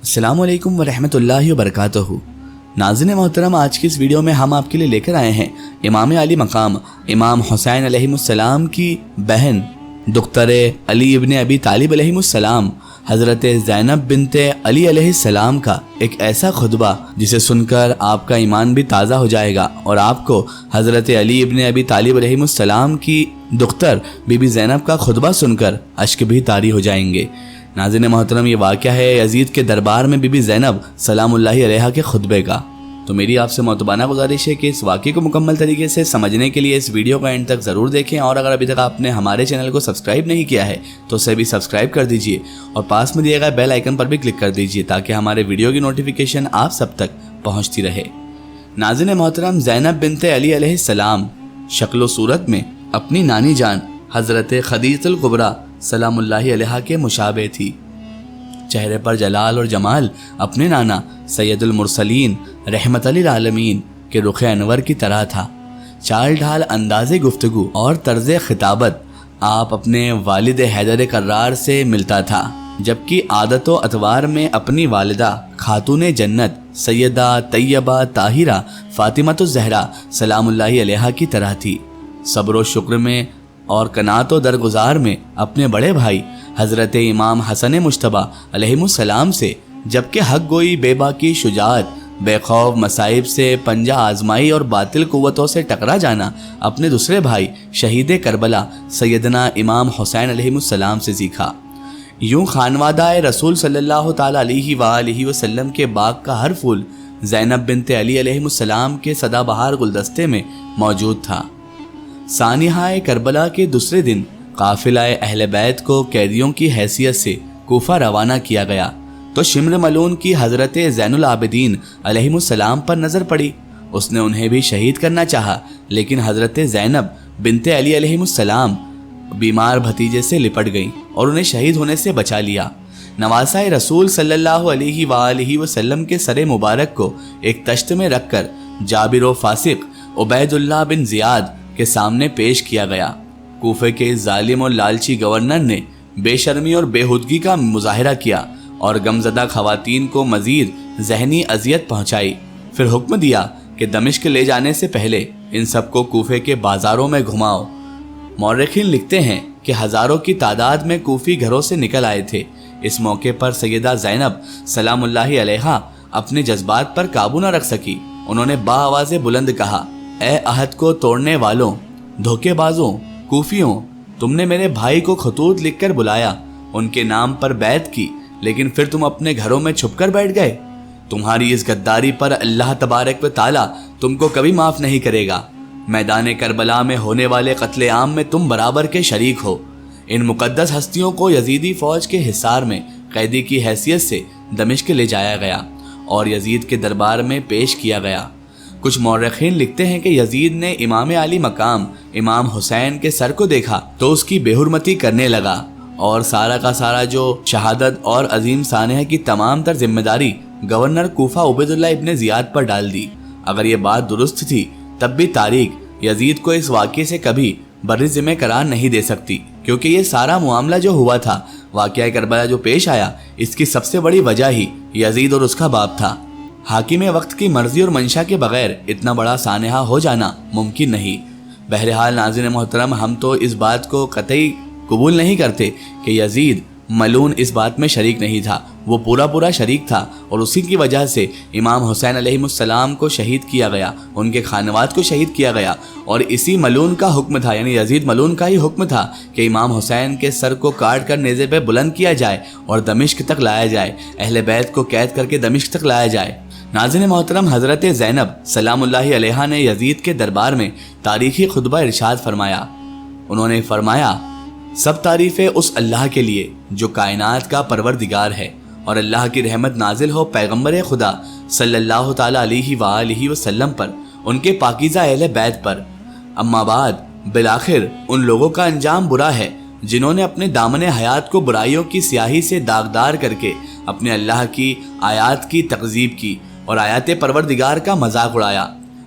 السلام علیکم ورحمۃ اللہ وبرکاتہ۔ ناظرین محترم، آج کی اس ویڈیو میں ہم آپ کے لیے لے کر آئے ہیں امام علی مقام امام حسین علیہ السلام کی بہن دختر علی ابن ابی طالب علیہ السلام حضرت زینب بنت علی علیہ السلام کا ایک ایسا خطبہ جسے سن کر آپ کا ایمان بھی تازہ ہو جائے گا اور آپ کو حضرت علی ابن ابی طالب علیہ السلام کی دختر بی بی زینب کا خطبہ سن کر اشک بھی طاری ہو جائیں گے۔ ناظرین محترم، یہ واقعہ ہے یزید کے دربار میں بی بی زینب سلام اللہ علیہا کے خطبے کا۔ تو میری آپ سے معتبانہ گزارش ہے کہ اس واقعے کو مکمل طریقے سے سمجھنے کے لیے اس ویڈیو کا اینڈ تک ضرور دیکھیں، اور اگر ابھی تک آپ نے ہمارے چینل کو سبسکرائب نہیں کیا ہے تو اسے بھی سبسکرائب کر دیجئے اور پاس میں دیے گئے بیل آئیکن پر بھی کلک کر دیجئے تاکہ ہمارے ویڈیو کی نوٹیفیکیشن آپ سب تک پہنچتی رہے۔ ناظرین محترم، زینب بنت علی علیہ السلام شکل و صورت میں اپنی نانی جان حضرت خدیجہ الکبریٰ سلام اللہ علیہا کے مشابہ تھی۔ چہرے پر جلال اور جمال اپنے نانا سید المرسلین رحمت للعالمین کے رخ انور کی طرح تھا۔ چال ڈھال، انداز گفتگو اور طرز خطابت آپ اپنے والد حیدر کرار سے ملتا تھا، جبکہ عادت و اطوار میں اپنی والدہ خاتون جنت سیدہ طیبہ طاہرہ فاطمہ الزہرا سلام اللہ علیہا کی طرح تھی۔ صبر و شکر میں اور قناعت و درگزار میں اپنے بڑے بھائی حضرت امام حسن مجتبیٰ علیہ السلام سے، جبکہ حق گوئی، بے باکی، شجاعت، بے خوف مصائب سے پنجہ آزمائی اور باطل قوتوں سے ٹکرا جانا اپنے دوسرے بھائی شہید کربلا سیدنا امام حسین علیہ السلام سے سیکھا۔ یوں خانوادہ رسول صلی اللہ تعالیٰ علیہ وآلہ وسلم کے باغ کا ہر پھول زینب بنت علی علیہ السلام کے سدا بہار گلدستے میں موجود تھا۔ سانحہ کربلا کے دوسرے دن قافلہ اہل بیت کو قیدیوں کی حیثیت سے کوفہ روانہ کیا گیا تو شمر ملعون کی حضرت زین العابدین علیہ السلام پر نظر پڑی۔ اس نے انہیں بھی شہید کرنا چاہا، لیکن حضرت زینب بنت علی علیہ السلام بیمار بھتیجے سے لپٹ گئیں اور انہیں شہید ہونے سے بچا لیا۔ نواسہ رسول صلی اللہ علیہ وآلہ وسلم کے سر مبارک کو ایک تشت میں رکھ کر جابر و فاسق عبید اللہ بن زیاد کے سامنے پیش کیا گیا۔ کوفے کے ظالم اور لالچی گورنر نے بے شرمی اور بے ہدگی کا مظاہرہ کیا اور غمزدہ خواتین کو مزید ذہنی اذیت پہنچائی۔ پھر حکم دیا کہ دمشق لے جانے سے پہلے ان سب کو کوفے کے بازاروں میں گھماؤ۔ مورخین لکھتے ہیں کہ ہزاروں کی تعداد میں کوفی گھروں سے نکل آئے تھے۔ اس موقع پر سیدہ زینب سلام اللہ علیہا اپنے جذبات پر قابو نہ رکھ سکی۔ انہوں نے بآواز بلند کہا، اے عہد کو توڑنے والوں، دھوکے بازوں، کوفیوں، تم نے میرے بھائی کو خطوط لکھ کر بلایا، ان کے نام پر بیعت کی، لیکن پھر تم اپنے گھروں میں چھپ کر بیٹھ گئے۔ تمہاری اس غداری پر اللہ تبارک و تعالیٰ تم کو کبھی معاف نہیں کرے گا۔ میدان کربلا میں ہونے والے قتل عام میں تم برابر کے شریک ہو۔ ان مقدس ہستیوں کو یزیدی فوج کے حصار میں قیدی کی حیثیت سے دمشق لے جایا گیا اور یزید کے دربار میں پیش کیا گیا۔ کچھ مورخین لکھتے ہیں کہ یزید نے امام علی مقام امام حسین کے سر کو دیکھا تو اس کی بے حرمتی کرنے لگا اور سارا کا سارا جو شہادت اور عظیم سانحہ کی تمام تر ذمہ داری گورنر کوفہ عبید اللہ ابن زیاد پر ڈال دی۔ اگر یہ بات درست تھی تب بھی تاریخ یزید کو اس واقعے سے کبھی بر ذمہ قرار نہیں دے سکتی، کیونکہ یہ سارا معاملہ جو ہوا تھا، واقعہ کربلا جو پیش آیا، اس کی سب سے بڑی وجہ ہی یزید اور اس کا باپ تھا۔ حاکم وقت کی مرضی اور منشا کے بغیر اتنا بڑا سانحہ ہو جانا ممکن نہیں۔ بہرحال ناظرین محترم، ہم تو اس بات کو قطعی قبول نہیں کرتے کہ یزید ملعون اس بات میں شریک نہیں تھا، وہ پورا شریک تھا، اور اسی کی وجہ سے امام حسین علیہ السلام کو شہید کیا گیا، ان کے خانواد کو شہید کیا گیا، اور اسی ملعون کا حکم تھا، یعنی یزید ملعون کا ہی حکم تھا کہ امام حسین کے سر کو کاٹ کر نیزے پہ بلند کیا جائے اور دمشق تک لایا جائے، اہل بیت کو قید کر کے دمشق تک لایا جائے۔ ناظرین محترم، حضرت زینب سلام اللہ علیہا نے یزید کے دربار میں تاریخی خطبہ ارشاد فرمایا۔ انہوں نے فرمایا، سب تعریفیں اس اللہ کے لیے جو کائنات کا پروردگار ہے، اور اللہ کی رحمت نازل ہو پیغمبر خدا صلی اللہ تعالیٰ علیہ وآلہ وسلم پر، ان کے پاکیزہ اہل بیت پر۔ اما بعد، بالآخر ان لوگوں کا انجام برا ہے جنہوں نے اپنے دامن حیات کو برائیوں کی سیاہی سے داغدار کر کے اپنے اللہ کی آیات کی تکذیب کی اور آیات پروردگار کا مذاق اڑایا۔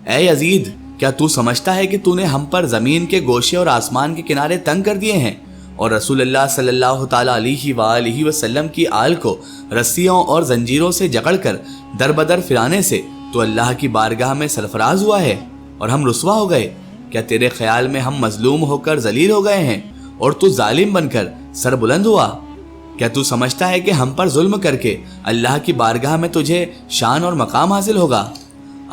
اے یزید، کیا تو سمجھتا ہے کہ تو نے ہم پر زمین کے گوشے اور آسمان کے کنارے تنگ کر دیے ہیں؟ اور رسول اللہ صلی اللہ تعالیٰ علیہ وآلہ وسلم کی آل کو رسیوں اور زنجیروں سے جکڑ کر در بدر پھرانے سے تو اللہ کی بارگاہ میں سرفراز ہوا ہے اور ہم رسوا ہو گئے؟ کیا تیرے خیال میں ہم مظلوم ہو کر ذلیل ہو گئے ہیں اور تو ظالم بن کر سر بلند ہوا؟ کیا تو سمجھتا ہے کہ ہم پر ظلم کر کے اللہ کی بارگاہ میں تجھے شان اور مقام حاصل ہوگا؟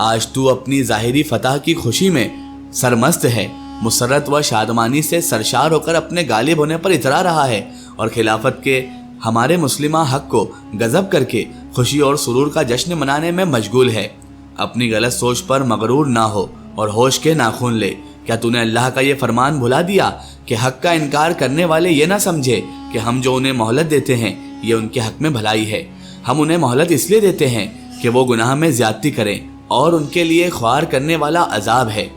آج تو اپنی ظاہری فتح کی خوشی میں سرمست ہے، مسرت و شادمانی سے سرشار ہو کر اپنے غالب ہونے پر اترا رہا ہے اور خلافت کے ہمارے مسلمہ حق کو غضب کر کے خوشی اور سرور کا جشن منانے میں مشغول ہے۔ اپنی غلط سوچ پر مغرور نہ ہو اور ہوش کے ناخن لے۔ کیا تو نے اللہ کا یہ فرمان بھلا دیا کہ حق کا انکار کرنے والے یہ نہ سمجھے کہ ہم جو انہیں مہلت دیتے ہیں یہ ان کے حق میں بھلائی ہے؟ ہم انہیں مہلت اس لیے دیتے ہیں کہ وہ گناہ میں زیادتی کریں اور ان کے لیے خوار کرنے والا عذاب ہے۔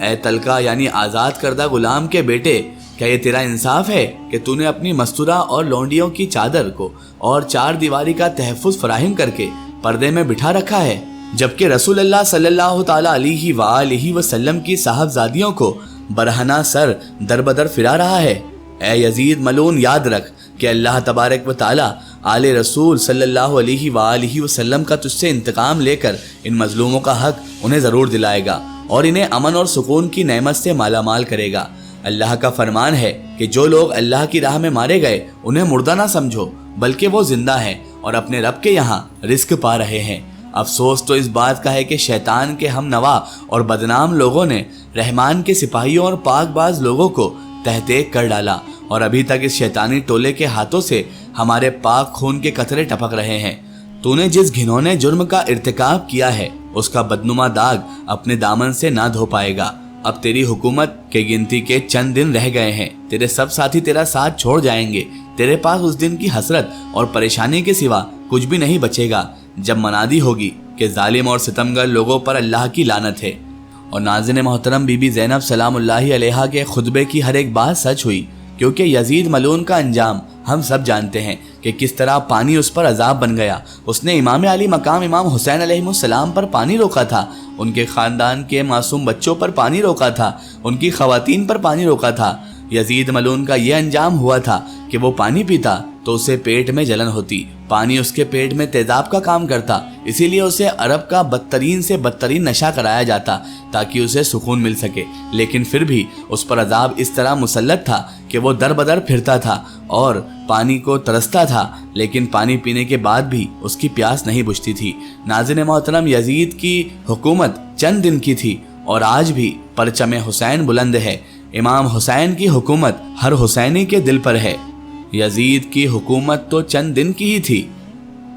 اے تلقا یعنی آزاد کردہ غلام کے بیٹے، کیا یہ تیرا انصاف ہے کہ تو نے اپنی مستورہ اور لونڈیوں کی چادر کو اور چار دیواری کا تحفظ فراہم کر کے پردے میں بٹھا رکھا ہے، جبکہ رسول اللہ صلی اللہ تعالیٰ علیہ وآلہ وسلم کی صاحبزادیوں کو برہنہ سر در بدر پھرا رہا ہے؟ اے یزید ملعون، یاد رکھ کہ اللہ تبارک و تعالیٰ آل رسول صلی اللہ علیہ وآلہ وسلم کا تجھ سے انتقام لے کر ان مظلوموں کا حق انہیں ضرور دلائے گا اور انہیں امن اور سکون کی نعمت سے مالا مال کرے گا۔ اللہ کا فرمان ہے کہ جو لوگ اللہ کی راہ میں مارے گئے انہیں مردہ نہ سمجھو، بلکہ وہ زندہ ہیں اور اپنے رب کے یہاں رزق پا رہے ہیں۔ افسوس تو اس بات کا ہے کہ شیطان کے ہم نوا اور بدنام لوگوں نے رحمان کے سپاہیوں اور پاک باز لوگوں کو تہتیک کر ڈالا اور ابھی تک اس شیطانی ٹولے کے ہاتھوں سے ہمارے پاک خون کے قطرے ٹپک رہے ہیں۔ تو نے جس گھنونے جرم کا ارتکاب کیا ہے اس کا بدنما داغ اپنے دامن سے نہ دھو پائے گا۔ اب تیری حکومت کے گنتی کے چند دن رہ گئے ہیں، تیرے سب ساتھی تیرا ساتھ چھوڑ جائیں گے، تیرے پاس اس دن کی حسرت اور پریشانی کے سوا کچھ بھی نہیں بچے گا جب منادی ہوگی کہ ظالم اور ستمگر لوگوں پر اللہ کی لعنت ہے۔ اور ناظرین محترم، بی بی زینب سلام اللہ علیہا کے خطبے کی ہر ایک بات سچ ہوئی، کیونکہ یزید ملعون کا انجام ہم سب جانتے ہیں کہ کس طرح پانی اس پر عذاب بن گیا۔ اس نے امام علی مقام امام حسین علیہ السلام پر پانی روکا تھا، ان کے خاندان کے معصوم بچوں پر پانی روکا تھا، ان کی خواتین پر پانی روکا تھا۔ یزید ملعون کا یہ انجام ہوا تھا کہ وہ پانی پیتا تو اسے پیٹ میں جلن ہوتی، پانی اس کے پیٹ میں تیزاب کا کام کرتا، اسی لیے اسے عرب کا بدترین سے بدترین نشہ کرایا جاتا تاکہ اسے سکون مل سکے، لیکن پھر بھی اس پر عذاب اس طرح مسلط تھا کہ وہ در بدر پھرتا تھا اور پانی کو ترستا تھا، لیکن پانی پینے کے بعد بھی اس کی پیاس نہیں بجھتی تھی۔ ناظرین محترم، یزید کی حکومت چند دن کی تھی اور آج بھی پرچم حسین بلند ہے۔ امام حسین کی حکومت ہر حسینی کے دل پر ہے۔ یزید کی حکومت تو چند دن کی ہی تھی،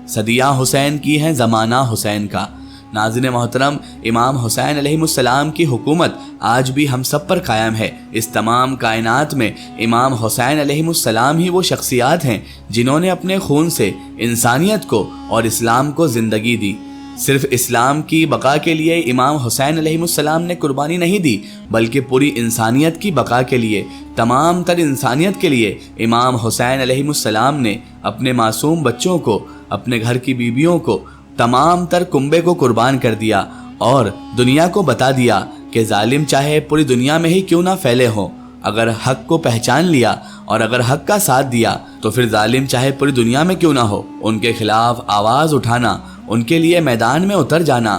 صدیاں حسین کی ہیں، زمانہ حسین کا۔ ناظرین محترم، امام حسین علیہ السلام کی حکومت آج بھی ہم سب پر قائم ہے۔ اس تمام کائنات میں امام حسین علیہ السلام ہی وہ شخصیات ہیں جنہوں نے اپنے خون سے انسانیت کو اور اسلام کو زندگی دی۔ صرف اسلام کی بقا کے لیے امام حسین علیہ السلام نے قربانی نہیں دی، بلکہ پوری انسانیت کی بقا کے لیے، تمام تر انسانیت کے لیے امام حسین علیہ السلام نے اپنے معصوم بچوں کو، اپنے گھر کی بیویوں کو، تمام تر کنبے کو قربان کر دیا اور دنیا کو بتا دیا کہ ظالم چاہے پوری دنیا میں ہی کیوں نہ پھیلے ہوں، اگر حق کو پہچان لیا اور اگر حق کا ساتھ دیا تو پھر ظالم چاہے پوری دنیا میں کیوں نہ ہو، ان کے خلاف آواز اٹھانا، ان کے لیے میدان میں اتر جانا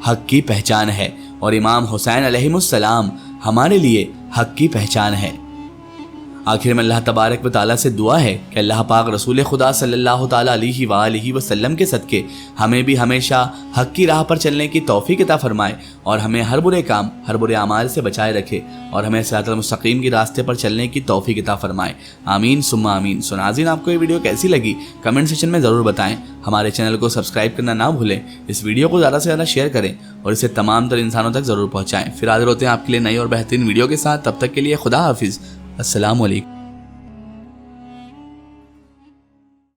حق کی پہچان ہے، اور امام حسین علیہ السلام ہمارے لیے حق کی پہچان ہے۔ آخر میں اللہ تبارک و تعالیٰ سے دعا ہے کہ اللہ پاک رسول خدا صلی اللہ تعالیٰ علیہ وآلہ وسلم کے صدقے ہمیں بھی ہمیشہ حق کی راہ پر چلنے کی توفیق عطا فرمائے اور ہمیں ہر برے کام، ہر برے اعمال سے بچائے رکھے اور ہمیں صراط المستقیم کی راستے پر چلنے کی توفیق عطا فرمائے، آمین ثم آمین۔ سو ناظرین، آپ کو یہ ویڈیو کیسی لگی کمنٹ سیکشن میں ضرور بتائیں، ہمارے چینل کو سبسکرائب کرنا نہ بھولیں، اس ویڈیو کو زیادہ سے زیادہ شیئر کریں اور اسے تمام تر انسانوں تک ضرور پہنچائیں۔ پھر حاضر ہوتے ہیں آپ کے لیے نئی اور بہترین ویڈیو کے ساتھ، تب تک کے لیے خدا حافظ، السلام علیکم۔